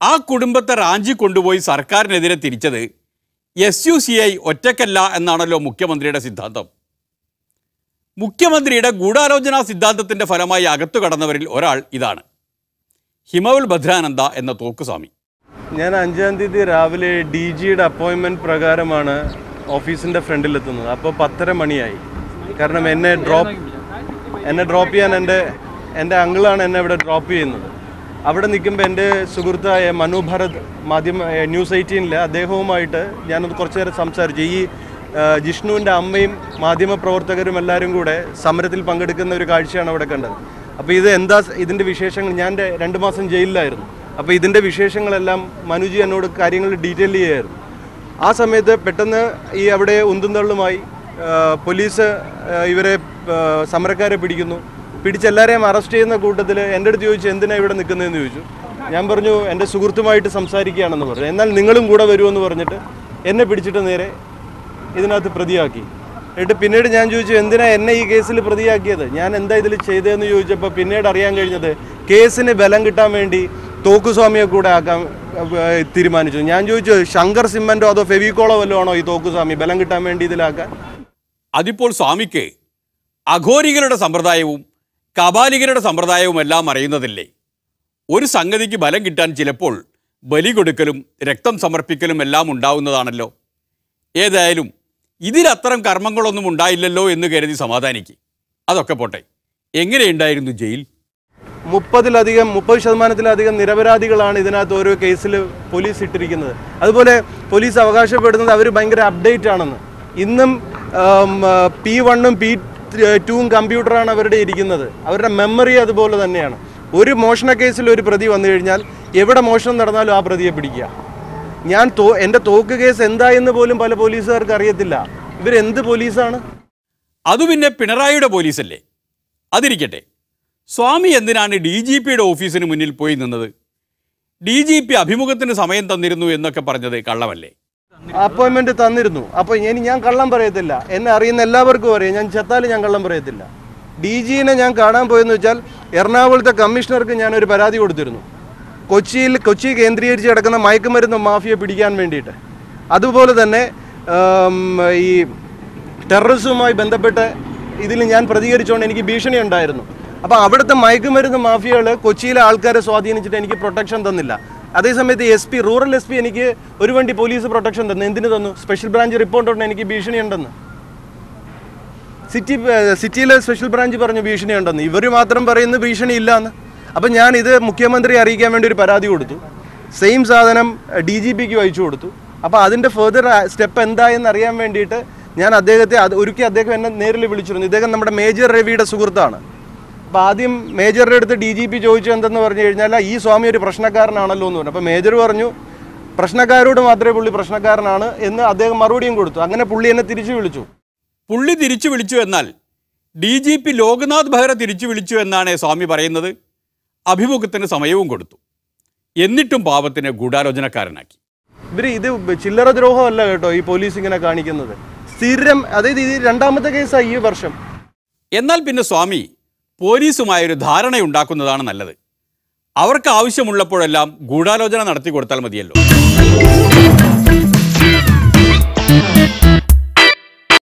ആ കുടുംബത്തെ റാഞ്ചി കൊണ്ടുപോയി സർക്കാരിനെതിരെ തിരിച്ചത് SUCI ഒറ്റയ്ക്കല്ല എന്നാണല്ലോ മുഖ്യമന്ത്രിയുടെ സിദ്ധാന്തം. മുഖ്യമന്ത്രിയുടെ ഗൂഢാലോചനാ സിദ്ധാന്തത്തിൻ്റെ ഫലമായി അകത്തു കടന്നവരിൽ ഒരാൾ ഇതാണ്, ഹിമവൽ ഭദ്രാനന്ദ എന്ന തോക്കുസ്വാമി. ഞാൻ 5-ാം തീയതി രാവിലെ DGയുടെ അപ്പോയിൻമെൻറ്റ് പ്രകാരമാണ് ഓഫീസിൻ്റെ ഫ്രണ്ടിലെത്തുന്നത്. അപ്പോൾ 10:30 മണിയായി. കാരണം എന്നെ ഡ്രോപ്പ് ചെയ്യാൻ എൻ്റെ അങ്കിളാണ് എന്നെ ഇവിടെ ഡ്രോപ്പ് ചെയ്യുന്നത്. അവിടെ നിൽക്കുമ്പോൾ എൻ്റെ സുഹൃത്തായ മനു ഭരത് ന്യൂസ് 18-ലെ അദ്ദേഹവുമായിട്ട് ഞാനത് കുറച്ച് നേരം സംസാരിച്ചു. ഈ ജിഷ്ണുവിൻ്റെ അമ്മയും മാധ്യമപ്രവർത്തകരും എല്ലാവരും കൂടെ സമരത്തിൽ പങ്കെടുക്കുന്ന ഒരു കാഴ്ചയാണ് അവിടെ കണ്ടത്. അപ്പോൾ ഇതിൻ്റെ വിശേഷങ്ങൾ, ഞാൻ 2 മാസം ജയിലിലായിരുന്നു. അപ്പോൾ ഇതിൻ്റെ വിശേഷങ്ങളെല്ലാം മനുജി എന്നോട് കാര്യങ്ങൾ ഡീറ്റെയിൽ ചെയ്യുമായിരുന്നു. ആ സമയത്ത് പെട്ടെന്ന് ഈ അവിടെ ഉന്തും തള്ളുമായി പോലീസ് ഇവരെ സമരക്കാരെ പിടിച്ചെല്ലാവരെയും അറസ്റ്റ് ചെയ്യുന്ന കൂട്ടത്തിൽ എൻ്റെ അടുത്ത് ചോദിച്ചു, എന്തിനാണ് ഇവിടെ നിൽക്കുന്നതെന്ന് ചോദിച്ചു. ഞാൻ പറഞ്ഞു, എൻ്റെ സുഹൃത്തുമായിട്ട് സംസാരിക്കുകയാണെന്ന് പറഞ്ഞു. എന്നാൽ നിങ്ങളും കൂടെ വരുമെന്ന് പറഞ്ഞിട്ട് എന്നെ പിടിച്ചിട്ട് നേരെ ഇതിനകത്ത് പ്രതിയാക്കി. എന്നിട്ട് പിന്നീട് ഞാൻ ചോദിച്ചു, എന്തിനാ എന്നെ ഈ കേസിൽ പ്രതിയാക്കിയത്, ഞാൻ എന്താ ഇതിൽ ചെയ്തതെന്ന് ചോദിച്ചപ്പോൾ പിന്നീട് അറിയാൻ കഴിഞ്ഞത് കേസിന് ബലം കിട്ടാൻ വേണ്ടി തോക്കുസ്വാമിയെ കൂടെ ആക്കാൻ തീരുമാനിച്ചു. ഞാൻ ചോദിച്ചു, ശങ്കർ സിമൻറ്റോ അതോ ഫെവിക്കോളോ വല്ലതും ആണോ ഈ തോക്കുസ്വാമി ബലം കിട്ടാൻ വേണ്ടി ഇതിലാക്കാൻ? അതിപ്പോൾ സ്വാമിക്ക് അഘോരികളുടെ സമ്പ്രദായവും കപാലികരുടെ സമ്പ്രദായവും എല്ലാം അറിയുന്നതില്ലേ? ഒരു സംഗതിക്ക് ബലം കിട്ടാൻ ചിലപ്പോൾ ബലി കൊടുക്കലും രക്തം സമർപ്പിക്കലും എല്ലാം ഉണ്ടാവുന്നതാണല്ലോ. ഏതായാലും ഇതിലത്തരം കർമ്മങ്ങളൊന്നും ഉണ്ടായില്ലല്ലോ എന്ന് കരുതി സമാധാനിക്ക്. അതൊക്കെ പോട്ടെ, എങ്ങനെയുണ്ടായിരുന്നു ജയിൽ? 30% നിരപരാധികളാണ് ഇതിനകത്ത് ഓരോ കേസിൽ പോലീസ് ഇട്ടിരിക്കുന്നത്. അതുപോലെ പോലീസ് അവകാശപ്പെടുന്നത് അവർ ഭയങ്കര അപ്ഡേറ്റ് ആണെന്ന്. ഇന്നും P1-ഉം P2-ഉം കമ്പ്യൂട്ടറാണ് അവരുടെ ഇരിക്കുന്നത്. അവരുടെ മെമ്മറി അതുപോലെ തന്നെയാണ്. ഒരു മോഷണ കേസിൽ ഒരു പ്രതി വന്നു കഴിഞ്ഞാൽ എവിടെ മോഷണം നടന്നാലും ആ പ്രതിയെ പിടിക്കുക. എൻ്റെ തോക്ക് കേസ് എന്തായെന്ന് പോലും പല പോലീസുകാർക്ക് അറിയത്തില്ല. ഇവരെന്ത് പോലീസാണ്? അത് പിന്നെ പിണറായിയുടെ പോലീസല്ലേ? അതിരിക്കട്ടെ, സ്വാമി എന്തിനാണ് DGPയുടെ ഓഫീസിന് മുന്നിൽ പോയി നിന്നത്? DGP അഭിമുഖത്തിന് സമയം തന്നിരുന്നു എന്നൊക്കെ പറഞ്ഞത് കള്ളമല്ലേ? അപ്പോയിൻമെൻറ്റ് തന്നിരുന്നു. അപ്പോൾ ഞാൻ കള്ളം പറയത്തില്ല. എന്നെ അറിയുന്ന എല്ലാവർക്കും അറിയാം, ഞാൻ ചത്താലും ഞാൻ കള്ളം പറയത്തില്ല. DGനെ ഞാൻ കാണാൻ പോയെന്ന് വെച്ചാൽ എറണാകുളത്തെ കമ്മീഷണർക്ക് ഞാനൊരു പരാതി കൊടുത്തിരുന്നു, കൊച്ചി കേന്ദ്രീകരിച്ച് കിടക്കുന്ന മയക്കുമരുന്ന് മാഫിയെ പിടിക്കാൻ വേണ്ടിയിട്ട്. അതുപോലെ തന്നെ ഈ ടെററിസവുമായി ബന്ധപ്പെട്ട് ഇതിൽ ഞാൻ പ്രതികരിച്ചുകൊണ്ട് എനിക്ക് ഭീഷണി ഉണ്ടായിരുന്നു. അപ്പോൾ അവിടുത്തെ മയക്കുമരുന്ന് മാഫിയകൾ കൊച്ചിയിലെ ആൾക്കാരെ സ്വാധീനിച്ചിട്ട് എനിക്ക് പ്രൊട്ടക്ഷൻ തന്നില്ല. അതേസമയത്ത് SP, റൂറൽ SP എനിക്ക് ഒരു വണ്ടി പോലീസ് പ്രൊട്ടക്ഷൻ തന്നു. എന്തിനു തന്നു? സ്പെഷ്യൽ ബ്രാഞ്ച് റിപ്പോർട്ടുണ്ട് എനിക്ക് ഭീഷണി ഉണ്ടെന്ന്. സിറ്റിയിലെ സ്പെഷ്യൽ ബ്രാഞ്ച് പറഞ്ഞു ഭീഷണി ഉണ്ടെന്ന്. ഇവർ മാത്രം പറയുന്നു ഭീഷണി ഇല്ലയെന്ന്. അപ്പം ഞാൻ ഇത് മുഖ്യമന്ത്രിയെ അറിയിക്കാൻ വേണ്ടി ഒരു പരാതി കൊടുത്തു. സെയിം സാധനം DGPക്ക് അയച്ചു കൊടുത്തു. അപ്പോൾ അതിൻ്റെ ഫെർദർ സ്റ്റെപ്പ് എന്തായെന്ന് അറിയാൻ വേണ്ടിയിട്ട് ഞാൻ അദ്ദേഹം എന്നെ നേരിൽ വിളിച്ചിരുന്നു. ഇദ്ദേഹം നമ്മുടെ മേജർ രവിയുടെ സുഹൃത്താണ്. അപ്പോൾ ആദ്യം മേജറുടെ അടുത്ത് DGP ചോദിച്ചു എന്തെന്ന് പറഞ്ഞു കഴിഞ്ഞാൽ, ഈ സ്വാമി ഒരു പ്രശ്നക്കാരനാണല്ലോ എന്ന് പറഞ്ഞു. അപ്പോൾ മേജർ പറഞ്ഞു, പ്രശ്നക്കാരോട് മാത്രമേ പുള്ളി പ്രശ്നക്കാരനാണ് എന്ന് അദ്ദേഹം മറുപടിയും കൊടുത്തു. അങ്ങനെ പുള്ളി എന്നെ തിരിച്ചു വിളിച്ചു. പുള്ളി തിരിച്ചു വിളിച്ചു എന്നാൽ DGP ലോക്നാഥ് ബെഹ്റ തിരിച്ചു വിളിച്ചു എന്നാണ് സ്വാമി പറയുന്നത്. അഭിമുഖത്തിന് സമയവും കൊടുത്തു. എന്നിട്ടും പാപത്തിന് ഗൂഢാലോചനക്കാരനാക്കി. ഇത് ചില്ലറ ദ്രോഹമല്ല കേട്ടോ ഈ പോലീസ് ഇങ്ങനെ കാണിക്കുന്നത്. സ്ഥിരം, അതായത് ഇത് 2ാമത്തെ കേസാണ് ഈ വർഷം. എന്നാൽ പിന്നെ സ്വാമി പോലീസുമായൊരു ധാരണയുണ്ടാക്കുന്നതാണ് നല്ലത്. അവർക്ക് ആവശ്യമുള്ളപ്പോഴെല്ലാം ഗൂഢാലോചന നടത്തി കൊടുത്താൽ മതിയല്ലോ.